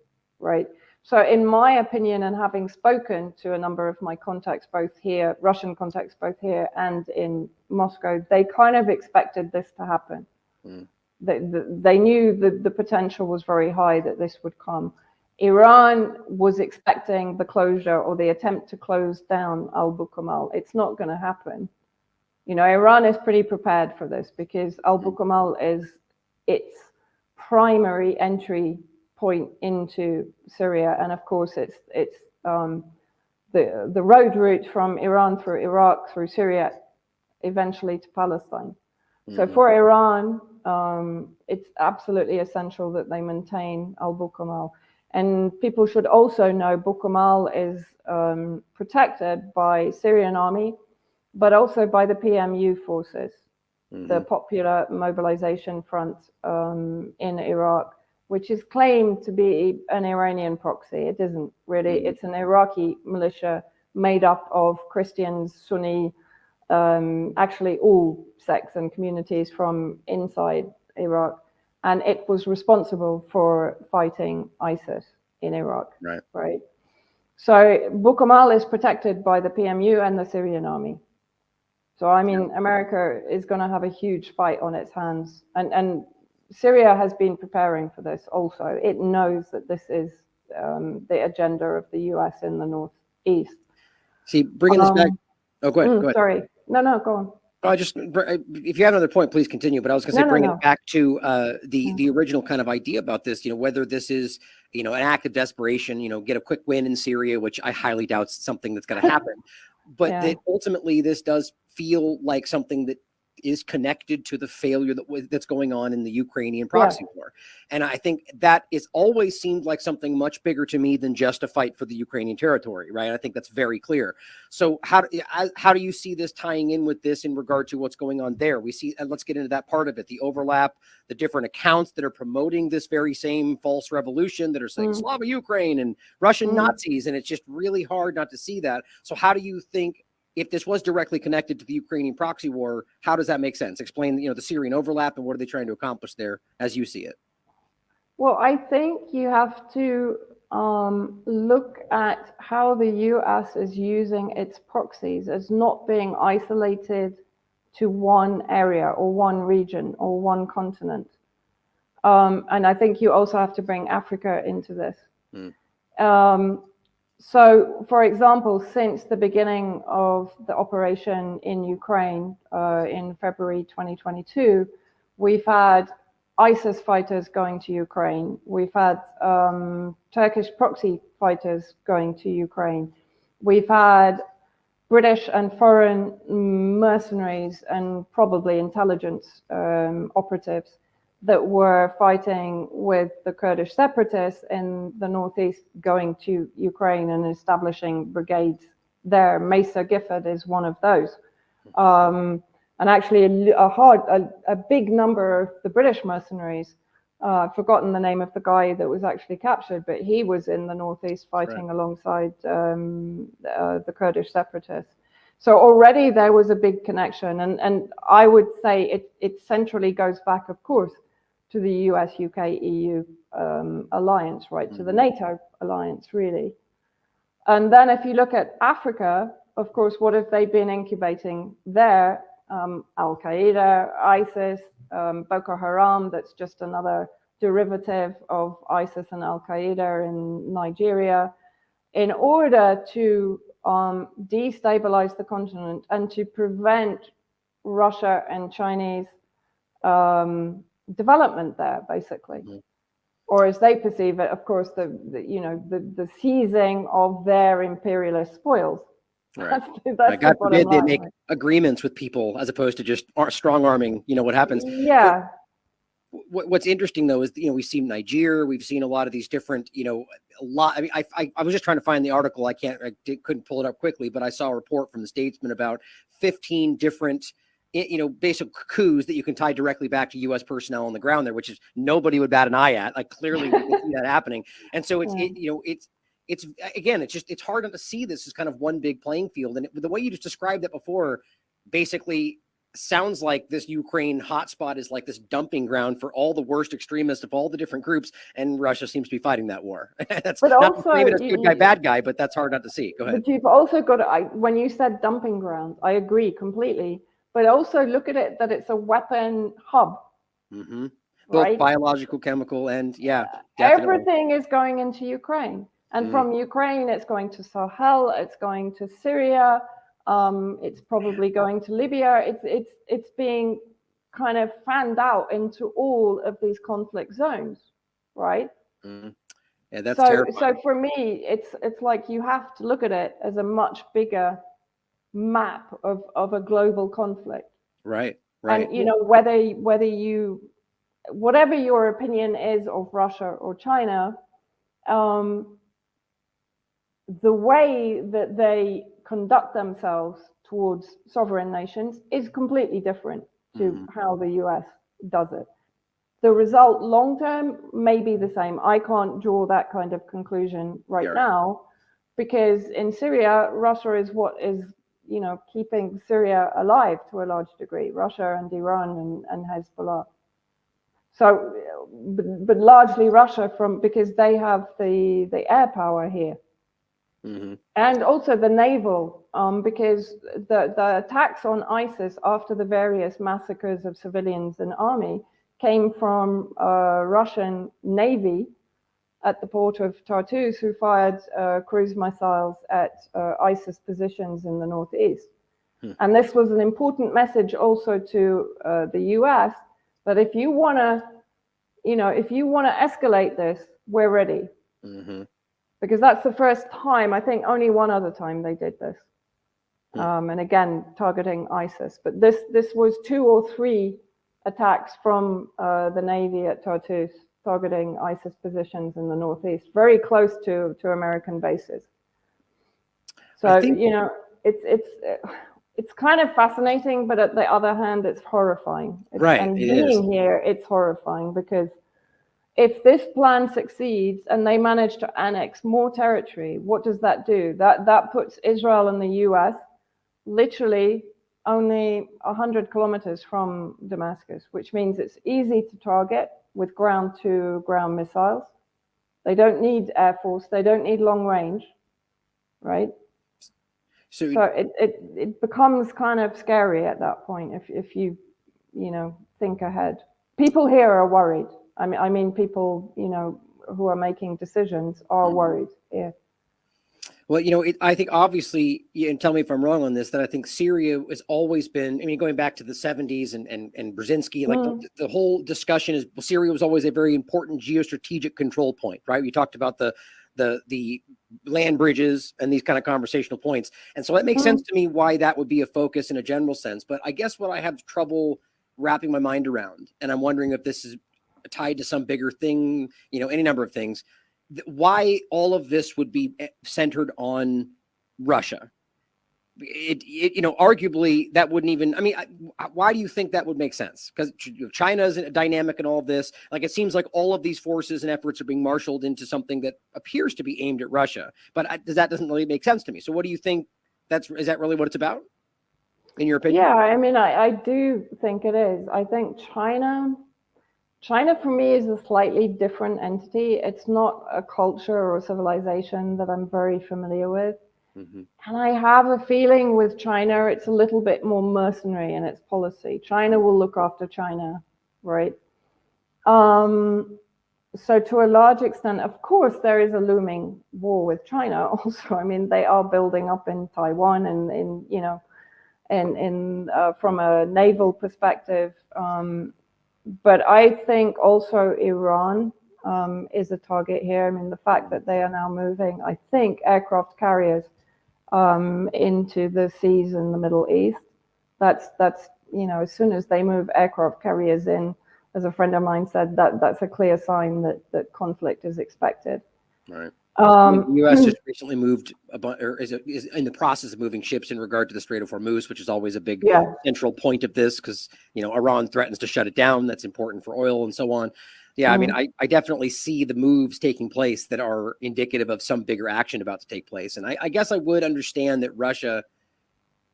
right? So in my opinion, and having spoken to a number of my contacts, both here, Russian contacts, both here and in Moscow, they kind of expected this to happen. Mm. They knew that the potential was very high that this would come. Iran was expecting the closure or the attempt to close down Al-Bukamal. It's not going to happen. You know, Iran is pretty prepared for this because Al-Bukamal is its primary entry point into Syria, and of course, it's the road route from Iran through Iraq through Syria, eventually to Palestine. Mm-hmm. So for Iran, it's absolutely essential that they maintain Al-Bukamal. And people should also know Bukamal is protected by Syrian army, but also by the PMU forces, mm-hmm. the Popular Mobilization Front in Iraq, which is claimed to be an Iranian proxy. It isn't really. Mm-hmm. It's an Iraqi militia made up of Christians, Sunni, actually all sects and communities from inside Iraq. And it was responsible for fighting ISIS in Iraq. Right. So Bukamal is protected by the PMU and the Syrian army. So, I mean, America is going to have a huge fight on its hands. And Syria has been preparing for this also. It knows that this is the agenda of the US in the Northeast. See, bringing this back. Oh, go ahead. Sorry. No, go on. If you have another point, please continue. But I was going to say, bring it back to the original kind of idea about this. You know, whether this is an act of desperation. Get a quick win in Syria, which I highly doubt is something that's going to happen. But that ultimately, this does feel like something that is connected to the failure that's going on in the Ukrainian proxy war. And I think that is always seemed like something much bigger to me than just a fight for the Ukrainian territory, right? I think that's very clear. So how do you see this tying in with this in regard to what's going on there? We see, and let's get into that part of it, the overlap, the different accounts that are promoting this very same false revolution that are saying Slava Ukraine and Russian Nazis, and it's just really hard not to see that. So how do you think, if this was directly connected to the Ukrainian proxy war, how does that make sense? Explain, the Syrian overlap and what are they trying to accomplish there as you see it? Well, I think you have to look at how the US is using its proxies as not being isolated to one area or one region or one continent. And I think you also have to bring Africa into this. So, for example, since the beginning of the operation in Ukraine in February 2022, we've had ISIS fighters going to Ukraine. We've had Turkish proxy fighters going to Ukraine. We've had British and foreign mercenaries and probably intelligence operatives that were fighting with the Kurdish separatists in the northeast going to Ukraine and establishing brigades there. Mesa Gifford is one of those. And actually a big number of the British mercenaries, I've forgotten the name of the guy that was actually captured, but he was in the northeast fighting alongside the Kurdish separatists. So already there was a big connection. And I would say it centrally goes back, of course, to the US, UK, EU alliance, right? To the NATO alliance, really. And then if you look at Africa, of course, what have they been incubating there? Al-Qaeda, ISIS, Boko Haram, that's just another derivative of ISIS and Al-Qaeda in Nigeria, in order to destabilize the continent and to prevent Russia and Chinese development there, basically. or as they perceive it, of course, the seizing of their imperialist spoils. Right. That's God the bottom forbid they line, make right? agreements with people as opposed to just strong arming, what happens. Yeah. What's interesting though is, we've seen Niger, we've seen a lot of these different, a lot. I mean, I was just trying to find the article. Couldn't pull it up quickly, but I saw a report from the Statesman about 15 different, basic coups that you can tie directly back to U.S. personnel on the ground there, which is nobody would bat an eye at. Like clearly we can see that happening. And so it's again, it's hard not to see this as kind of one big playing field. And the way you just described it before, basically sounds like this Ukraine hotspot is like this dumping ground for all the worst extremists of all the different groups, and Russia seems to be fighting that war. That's but not also, to frame it as good guy, bad guy, but that's hard not to see. Go ahead. But you've also got when you said dumping ground, I agree completely. But also look at it that it's a weapon hub. Mm-hmm. Both right? Biological, chemical, and definitely. Everything is going into Ukraine, and from Ukraine it's going to Sahel, it's going to Syria. It's probably going to Libya. It's being kind of fanned out into all of these conflict zones, right? Mm-hmm. Yeah, that's terrifying. So for me, it's like you have to look at it as a much bigger map of a global conflict. Right. And whatever your opinion is of Russia or China, the way that they conduct themselves towards sovereign nations is completely different to how the US does it. The result long term may be the same. I can't draw that kind of conclusion right now, because in Syria, Russia is what is, keeping Syria alive to a large degree, Russia and Iran and Hezbollah. So, but largely Russia because they have the air power here. And also the naval, because the attacks on ISIS after the various massacres of civilians and army came from Russian Navy at the port of Tartus, who fired cruise missiles at ISIS positions in the northeast. And this was an important message also to the US, that if you want to, escalate this, we're ready. Because that's the first time, I think only one other time they did this. And again, targeting ISIS. But this was 2 or 3 attacks from the Navy at Tartus, targeting ISIS positions in the northeast, very close to American bases. So, it's kind of fascinating, but at the other hand, it's horrifying. And being here, it's horrifying, because if this plan succeeds and they manage to annex more territory, what does that do? That puts Israel and the US literally only 100 kilometers from Damascus, which means it's easy to target with ground-to-ground missiles. They don't need air force. They don't need long range, right? So it becomes kind of scary at that point if you think ahead. People here are worried. I mean, people, who are making decisions are worried. Yeah. Well, I think obviously, and tell me if I'm wrong on this, that I think Syria has always been, going back to the 70s and Brzezinski, like the whole discussion is, Syria was always a very important geostrategic control point, right? We talked about the land bridges and these kind of conversational points. And so that makes sense to me why that would be a focus in a general sense. But I guess what I have trouble wrapping my mind around, and I'm wondering if this is tied to some bigger thing, any number of things, why all of this would be centered on Russia. Arguably that wouldn't even, why do you think that would make sense? Because China is a dynamic in all of this. Like, it seems like all of these forces and efforts are being marshaled into something that appears to be aimed at Russia, but that doesn't really make sense to me. So what do you think is that really what it's about, in your opinion? Yeah, I do think it is. I think China for me is a slightly different entity. It's not a culture or a civilization that I'm very familiar with. And I have a feeling with China, it's a little bit more mercenary in its policy. China will look after China, right? So to a large extent, of course, there is a looming war with China also. They are building up in Taiwan and from a naval perspective. But I think also Iran is a target here. I mean, the fact that they are now moving, I think, aircraft carriers into the seas in the Middle East, that's as soon as they move aircraft carriers in, as a friend of mine said, that's a clear sign that conflict is expected. Right. The U.S. just recently moved is in the process of moving ships in regard to the Strait of Hormuz, which is always a big central point of this, because Iran threatens to shut it down. That's important for oil and so on. Yeah, I mean, I definitely see the moves taking place that are indicative of some bigger action about to take place. And I guess I would understand that Russia,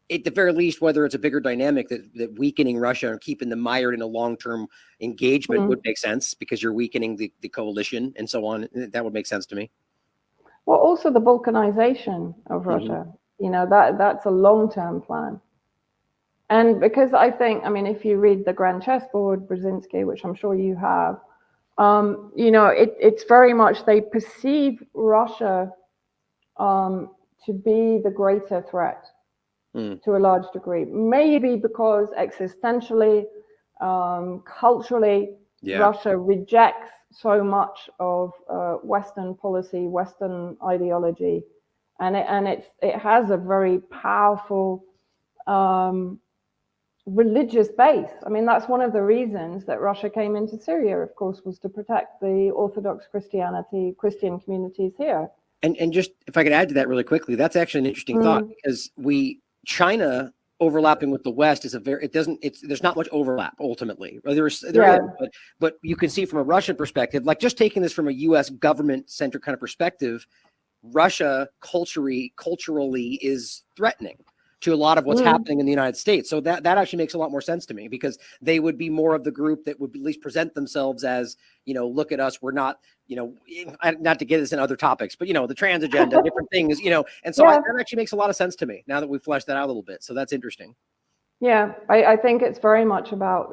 at the very least, whether it's a bigger dynamic that weakening Russia and keeping them mired in a long-term engagement would make sense, because you're weakening the coalition and so on. That would make sense to me. Well, also the Balkanization of Russia, that's a long-term plan. And because I think, I mean, if you read the Grand Chessboard, Brzezinski, which I'm sure you have, it's very much, they perceive Russia to be the greater threat to a large degree. Maybe because existentially, culturally, Russia rejects so much of Western policy, Western ideology, and it has a very powerful religious base. I mean, that's one of the reasons that Russia came into Syria, of course, was to protect the Orthodox Christian communities here. And just if I could add to that really quickly, that's actually an interesting thought, because China overlapping with the West is there's not much overlap ultimately. There is, but you can see from a Russian perspective, like just taking this from a U.S. government centric kind of perspective, Russia culturally is threatening to a lot of what's happening in the United States. So that actually makes a lot more sense to me, because they would be more of the group that would at least present themselves as, look at us, we're not, not to get this in other topics, but the trans agenda, different things, and so that actually makes a lot of sense to me now that we've fleshed that out a little bit. So that's interesting. Yeah, I think it's very much about,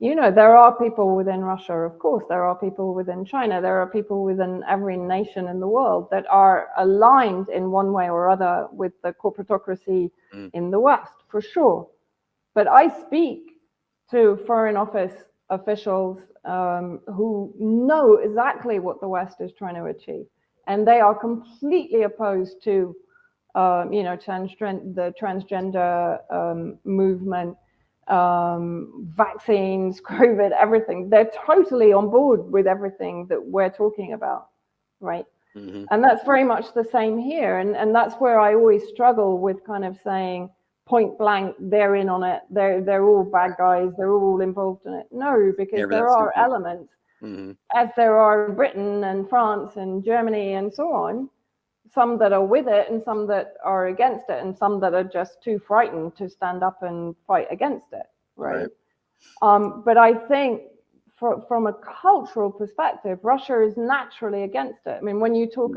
there are people within Russia, of course, there are people within China, there are people within every nation in the world that are aligned in one way or other with the corporatocracy in the West, for sure. But I speak to Foreign Office officials who know exactly what the West is trying to achieve. And they are completely opposed to, the transgender movement, vaccines, COVID, everything. They're totally on board with everything that we're talking about, right? And that's very much the same here. And that's where I always struggle with kind of saying point blank, they're in on it, they're all bad guys, they're all involved in it. No, because there are elements, as there are in Britain and France and Germany and so on, some that are with it and some that are against it, and some that are just too frightened to stand up and fight against it, right? But I think from a cultural perspective, Russia is naturally against it. I mean, when you talk,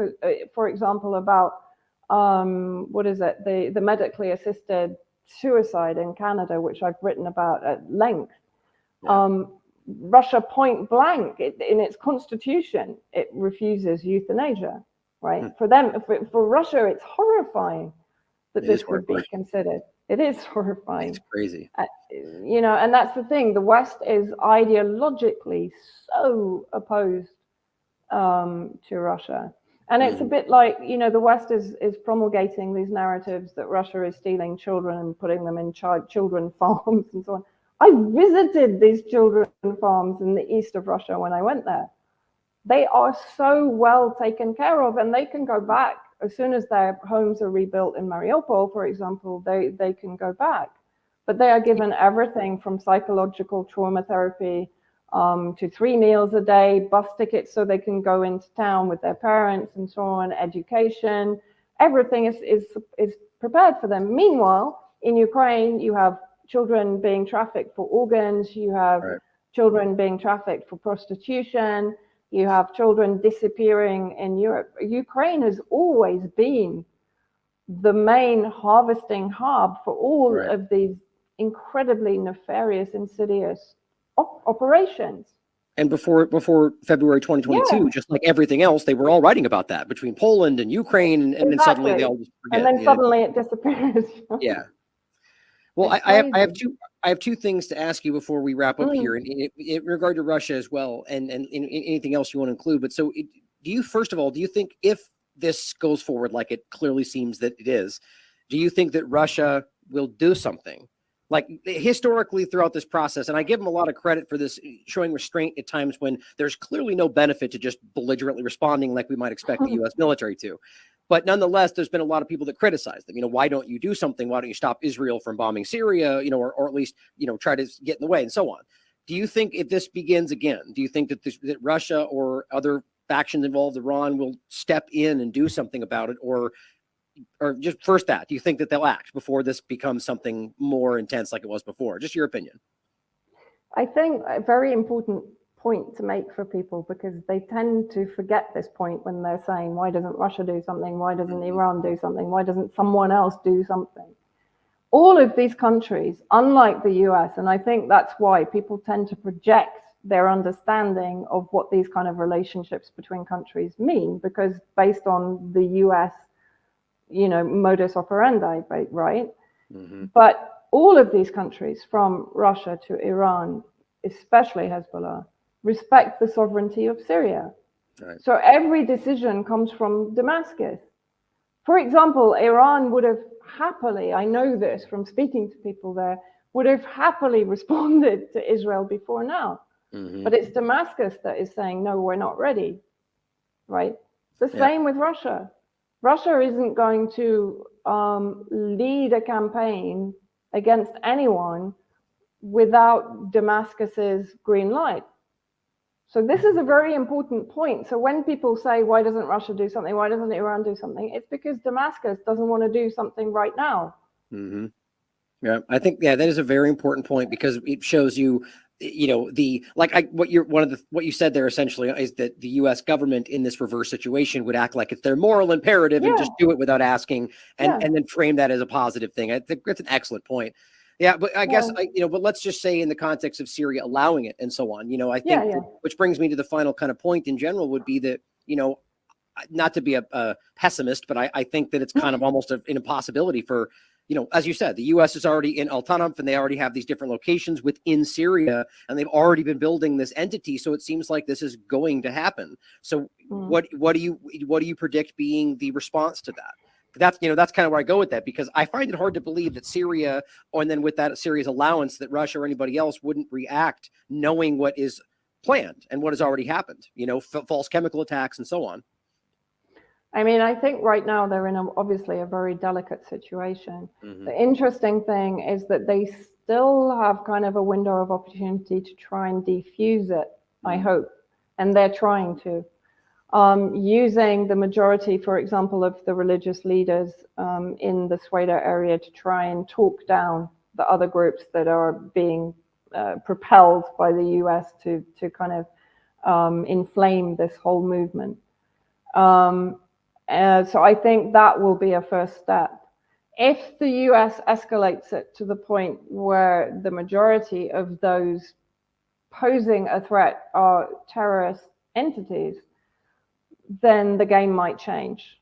for example, about the medically assisted suicide in Canada, which I've written about at length, Russia point blank, in its constitution, it refuses euthanasia. Right. For them, for Russia, it's horrifying that this would be considered. It is horrifying. It's crazy. And that's the thing. The West is ideologically so opposed to Russia. And it's a bit like, the West is promulgating these narratives that Russia is stealing children and putting them in children farms and so on. I visited these children farms in the east of Russia when I went there. They are so well taken care of, and they can go back as soon as their homes are rebuilt in Mariupol, for example, they can go back. But they are given everything from psychological trauma therapy to 3 meals a day, bus tickets so they can go into town with their parents and so on, education. Everything is prepared for them. Meanwhile, in Ukraine, you have children being trafficked for organs, you have children being trafficked for prostitution, you have children disappearing in Europe. Ukraine has always been the main harvesting hub for all of these incredibly nefarious, insidious operations. And before February 2022, just like everything else, they were all writing about that between Poland and Ukraine, and then suddenly they all just forget. And then suddenly it disappears. Yeah. Well, It's I have crazy. I have two things to ask you before we wrap up Mm. here, and in regard to Russia as well, and anything else you want to include. But so, do you first of all, do you think if this goes forward like it clearly seems that it is, do you think that Russia will do something? Like historically throughout this process, and I give them a lot of credit for this, showing restraint at times when there's clearly no benefit to just belligerently responding like we might expect the U.S. military to. But nonetheless, there's been a lot of people that criticize them. Why don't you do something? Why don't you stop Israel from bombing Syria? Or at least, try to get in the way and so on. Do you think if this begins again, do you think that that Russia or other factions involved, Iran, will step in and do something about it? Or just first that, do you think that they'll act before this becomes something more intense like it was before? Just your opinion. I think a very important point to make for people, because they tend to forget this point when they're saying, why doesn't Russia do something? Why doesn't Iran do something? Why doesn't someone else do something? All of these countries, unlike the US, and I think that's why people tend to project their understanding of what these kind of relationships between countries mean, because based on the US, modus operandi, right? Mm-hmm. But all of these countries, from Russia to Iran, especially Hezbollah, respect the sovereignty of Syria. Right. So every decision comes from Damascus. For example, Iran would have happily, I know this from speaking to people there, would have happily responded to Israel before now. Mm-hmm. But it's Damascus that is saying, no, we're not ready, right? The same with Russia. Russia isn't going to lead a campaign against anyone without Damascus's green light. So this is a very important point. So when people say, why doesn't Russia do something? Why doesn't Iran do something? It's because Damascus doesn't want to do something right now. Mm-hmm. Yeah, I think, that is a very important point, because it shows you, what you said there essentially is that the U.S. government in this reverse situation would act like it's their moral imperative and just do it without asking, and then frame that as a positive thing. I think that's an excellent point. Yeah, but I guess, but let's just say in the context of Syria allowing it and so on, I think, which brings me to the final kind of point in general would be that, not to be a pessimist, but I think that it's kind of almost an impossibility for, as you said, the U.S. is already in Autonomy, and they already have these different locations within Syria, and they've already been building this entity. So it seems like this is going to happen. So what do you predict being the response to that? That's kind of where I go with that, because I find it hard to believe that Syria, and then with that Syria's allowance, that Russia or anybody else wouldn't react, knowing what is planned and what has already happened. False chemical attacks and so on. I mean, I think right now they're in obviously a very delicate situation. Mm-hmm. The interesting thing is that they still have kind of a window of opportunity to try and defuse it, I hope, and they're trying to. Using the majority, for example, of the religious leaders in the Sweda area to try and talk down the other groups that are being propelled by the US to kind of inflame this whole movement. So I think that will be a first step. If the US escalates it to the point where the majority of those posing a threat are terrorist entities, then the game might change,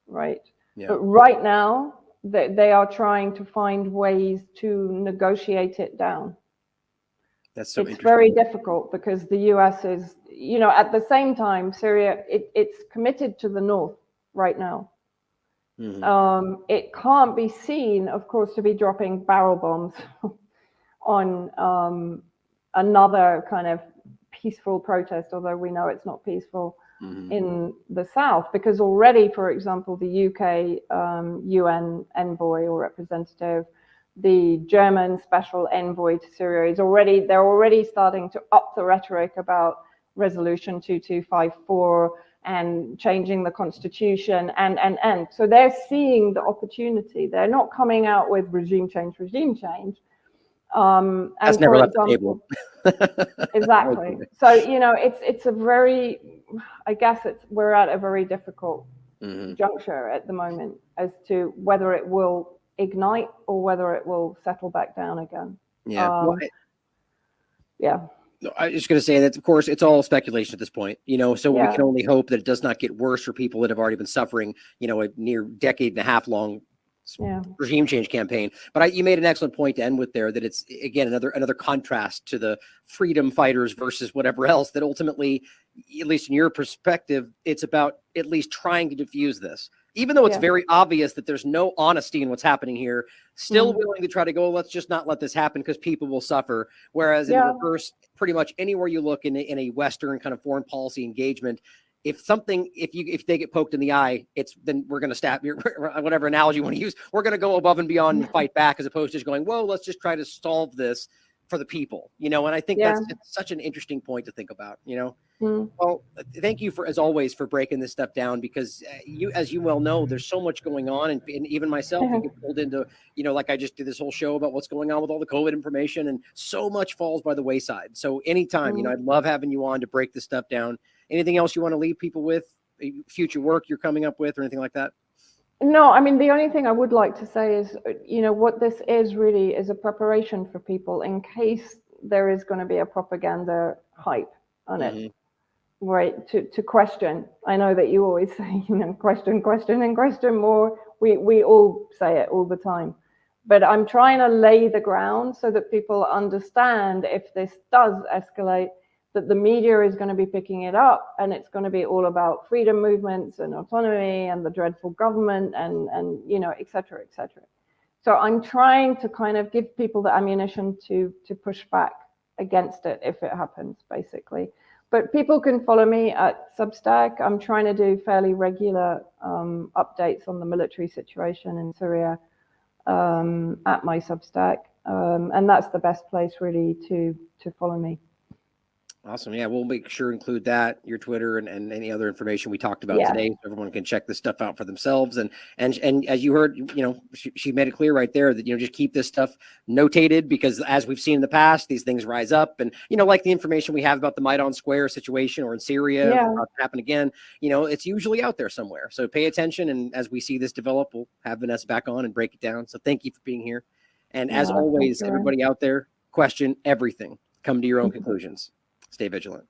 right? Yeah. But right now, they are trying to find ways to negotiate it down. That's so it's very difficult, because the US is, at the same time, Syria, it's committed to the north right now. Mm-hmm. It can't be seen, of course, to be dropping barrel bombs on another kind of peaceful protest, although we know it's not peaceful. Mm-hmm. In the south, because already, for example, the UK UN envoy or representative, the German special envoy to Syria they're already starting to up the rhetoric about resolution 2254 and changing the constitution and so they're seeing the opportunity. They're not coming out with regime change. And that's never left the table. Exactly. So, it's a very, I guess we're at a very difficult juncture at the moment as to whether it will ignite or whether it will settle back down again. Yeah. Yeah. I was just going to say that, of course, it's all speculation at this point, so we can only hope that it does not get worse for people that have already been suffering, a near decade and a half long regime change campaign. But you made an excellent point to end with there, that it's, again, another contrast to the freedom fighters versus whatever else, that ultimately, at least in your perspective, it's about at least trying to diffuse this. Even though it's very obvious that there's no honesty in what's happening here, still willing to try to go, let's just not let this happen because people will suffer. Whereas in reverse, pretty much anywhere you look in a Western kind of foreign policy engagement, if they get poked in the eye, then we're going to stab your, whatever analogy you want to use. We're going to go above and beyond and fight back, as opposed to just going, whoa, let's just try to solve this for the people, And I think that's such an interesting point to think about, Well, thank you as always, for breaking this stuff down, because as you well know, there's so much going on, and even myself, we get pulled into, like I just did this whole show about what's going on with all the COVID information, and so much falls by the wayside. So anytime, I'd love having you on to break this stuff down. Anything else you want to leave people with, future work you're coming up with, or anything like that? No, I mean, the only thing I would like to say is, what this is really is a preparation for people in case there is going to be a propaganda hype on it, right? To question. I know that you always say, question and question more. We all say it all the time. But I'm trying to lay the ground so that people understand, if this does escalate, that the media is going to be picking it up, and it's going to be all about freedom movements and autonomy and the dreadful government and et cetera, et cetera. So I'm trying to kind of give people the ammunition to push back against it if it happens, basically. But people can follow me at Substack. I'm trying to do fairly regular updates on the military situation in Syria at my Substack. And that's the best place really to follow me. Awesome. Yeah, we'll make sure to include that, your Twitter, and any other information we talked about today, so everyone can check this stuff out for themselves. And as you heard, she made it clear right there that, just keep this stuff notated, because as we've seen in the past, these things rise up. And, like the information we have about the Maidan Square situation, or in Syria, about to happen again, it's usually out there somewhere. So pay attention. And as we see this develop, we'll have Vanessa back on and break it down. So thank you for being here. And as always, everybody out there, question everything. Come to your own conclusions. Stay vigilant.